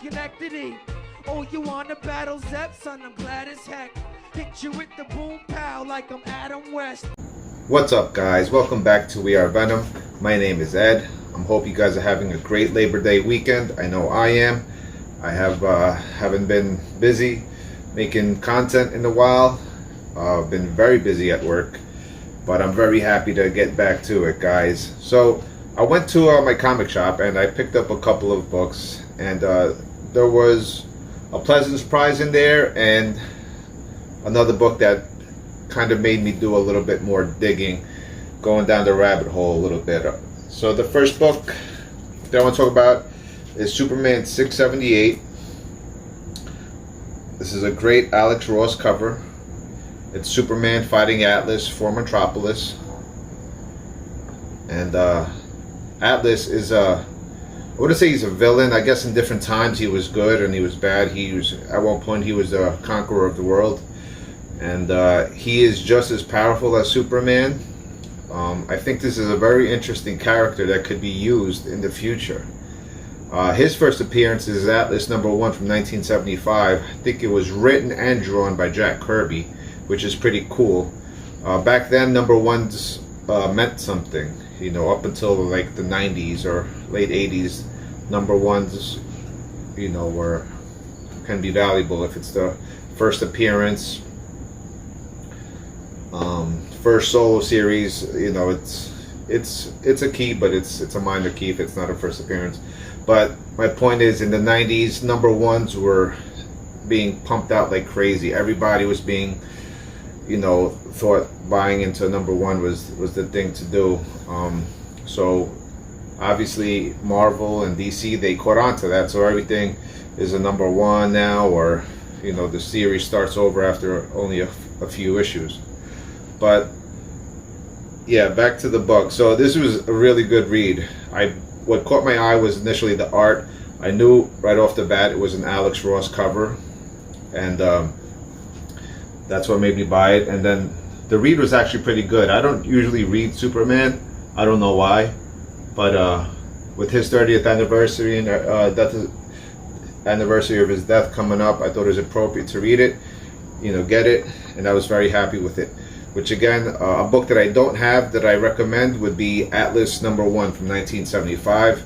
Schenectady. Oh, you wanna battle Zep, son? I'm glad as heck. Hit you with the boom pow like I'm Adam West. What's up, guys? Welcome back to We Are Venom. My name is Ed. I hope you guys are having a great Labor Day weekend. I know I am. I haven't been busy making content in a while. I've been very busy at work, but I'm very happy to get back to it, guys. So I went to my comic shop and I picked up a couple of books, and there was a pleasant surprise in there and another book that kind of made me do a little bit more digging, going down the rabbit hole a little bit. So the first book that I want to talk about is Superman 678. This is a great Alex Ross cover. It's Superman fighting Atlas for Metropolis. And Atlas is I wouldn't say he's a villain. I guess in different times he was good and he was bad. At one point he was the conqueror of the world. And he is just as powerful as Superman. I think this is a very interesting character that could be used in the future. His first appearance is Atlas #1 from 1975. I think it was written and drawn by Jack Kirby, which is pretty cool. Back then, #1s meant something. You know, up until like the 90s or late 80s, #1s, you know, can be valuable if it's the first appearance. First solo series, you know, it's a key, but it's a minor key if it's not a first appearance. But my point is, in the 90s, #1s were being pumped out like crazy. Everybody was being, you know, thought buying into #1 was the thing to do. So obviously Marvel and DC, they caught on to that, so everything is a #1 now, or you know, the series starts over after only a few issues. But yeah, back to the book. So this was a really good read. What caught my eye was initially the art. I knew right off the bat it was an Alex Ross cover, and that's what made me buy it. And then the read was actually pretty good. I don't usually read Superman. I don't know why, but with his 30th anniversary and anniversary of his death coming up, I thought it was appropriate to read it, you know, get it, and I was very happy with it. Which again, a book that I don't have that I recommend would be Atlas #1 from 1975.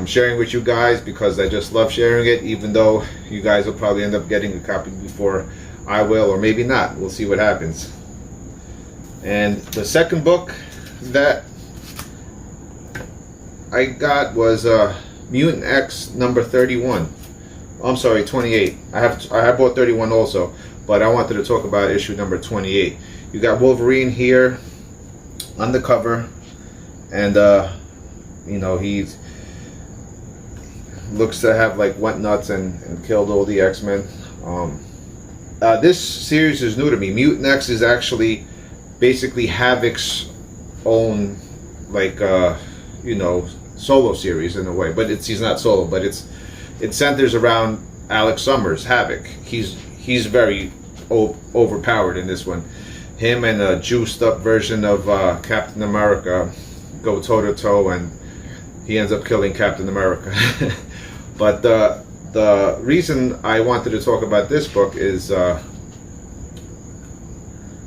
Sharing with you guys because I just love sharing it, even though you guys will probably end up getting a copy before I will, or maybe not. We'll see what happens. And the second book that I got was Mutant X #31. I'm sorry, 28. I bought 31 also, but I wanted to talk about issue number 28. You got Wolverine here on the cover, and you know, he looks to have like went nuts and killed all the X-Men. This series is new to me. Mutant X is actually basically Havoc's own, like you know, solo series in a way, but he's not solo, but it centers around Alex Summers, Havoc. He's very overpowered in this one. Him and a juiced up version of Captain America go toe to toe, and he ends up killing Captain America. But the reason I wanted to talk about this book is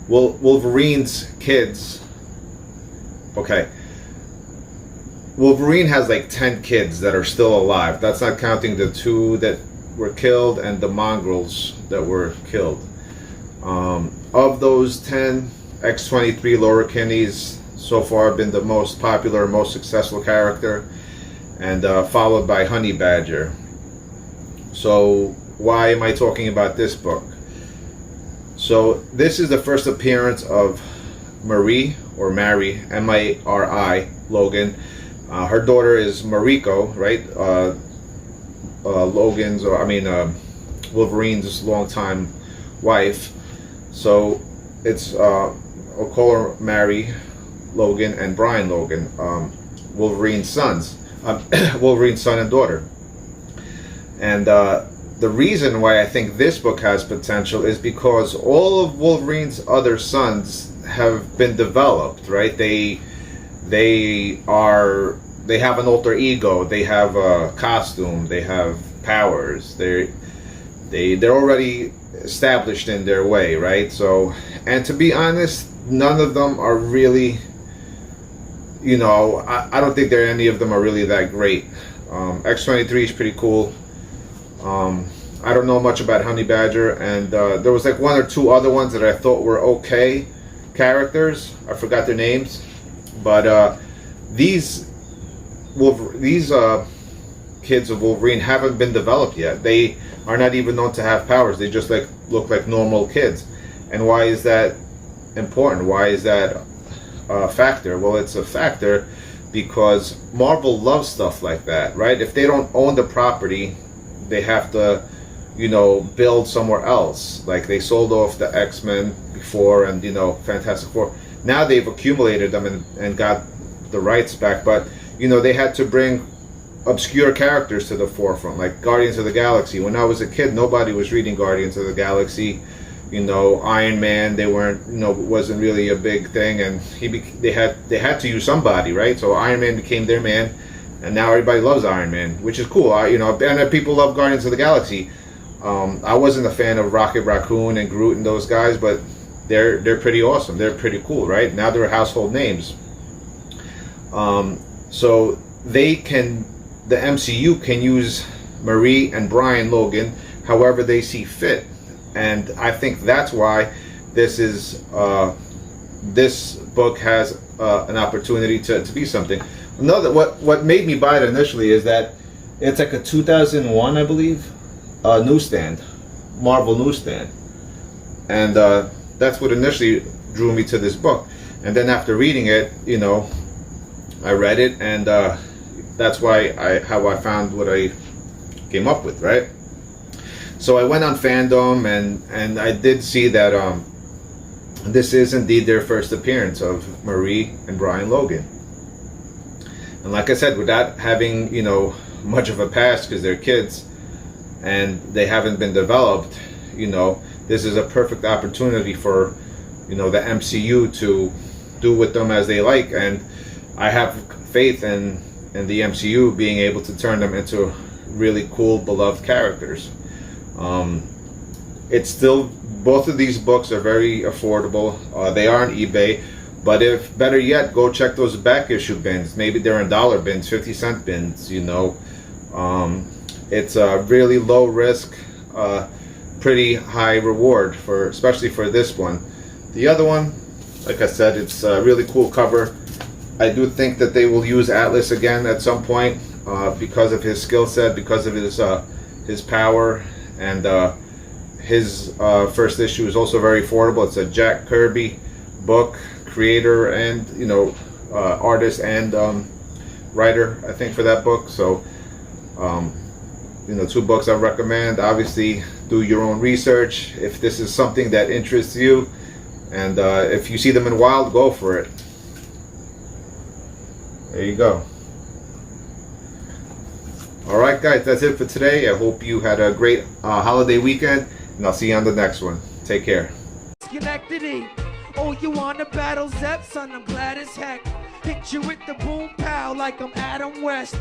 Wolverine's kids. Okay, Wolverine has like 10 kids that are still alive. That's not counting the 2 that were killed and the mongrels that were killed. Of those 10, X-23 Laura Kinney's so far been the most popular, most successful character, and followed by Honey Badger. So why am I talking about this book? So this is the first appearance of Marie, or Mary, M-A-R-I, Logan. Her daughter is Mariko, right? Wolverine's longtime wife. So it's I'll call her Mary Logan and Brian Logan, Wolverine's sons, Wolverine's son and daughter. And the reason why I think this book has potential is because all of Wolverine's other sons have been developed, right? They have an alter ego, they have a costume, they have powers. They're already established in their way, right? So, and to be honest, none of them are really, you know, I don't think any of them are really that great. X-23 is pretty cool. I don't know much about Honey Badger, and there was like one or two other ones that I thought were okay characters. I forgot their names, but these kids of Wolverine haven't been developed yet. They are not even known to have powers. They just like look like normal kids. And why is that important? Why is that a factor? Well, it's a factor because Marvel loves stuff like that, right? If they don't own the property, they have to, you know, build somewhere else. Like they sold off the X-Men before, and, you know, Fantastic Four. Now they've accumulated them and got the rights back, but, you know, they had to bring obscure characters to the forefront, like Guardians of the Galaxy. When I was a kid, nobody was reading Guardians of the Galaxy. You know, Iron Man, they weren't, you know, wasn't really a big thing, and they had to use somebody, right? So Iron Man became their man, and now everybody loves Iron Man, which is cool. You know, and people love Guardians of the Galaxy. I wasn't a fan of Rocket Raccoon and Groot and those guys, but they're pretty awesome. They're pretty cool, right? Now they're household names. So the MCU can use Marie and Brian Logan however they see fit, and I think that's why this book has an opportunity to be something. What made me buy it initially is that it's like a 2001, I believe, newsstand, Marvel newsstand, and that's what initially drew me to this book. And then after reading it, you know, I read it, and that's how I found what I came up with, right? So I went on Fandom, and I did see that this is indeed their first appearance of Marie and Brian Logan. And like I said, without having, you know, much of a past, because they're kids and they haven't been developed, you know, this is a perfect opportunity for, you know, the MCU to do with them as they like. And I have faith in the MCU being able to turn them into really cool, beloved characters. It's still, both of these books are very affordable. They are on eBay, but if better yet, go check those back issue bins. Maybe they're in dollar bins, 50-cent bins, you know. It's a really low risk, pretty high reward, especially for this one. The other one, like I said, it's a really cool cover. I do think that they will use Atlas again at some point, because of his skill set, because of his power, and his first issue is also very affordable. It's a Jack Kirby book, creator and, you know, artist and writer, I think, for that book. So, you know, two books I recommend. Obviously, do your own research if this is something that interests you, and if you see them in wild, go for it. There you go. Alright guys, that's it for today. I hope you had a great holiday weekend, and I'll see you on the next one. Take care. Schenectady. Oh, you wanna battle Zep, son? I'm glad as heck. Hit you with the boom pow like I'm Adam West.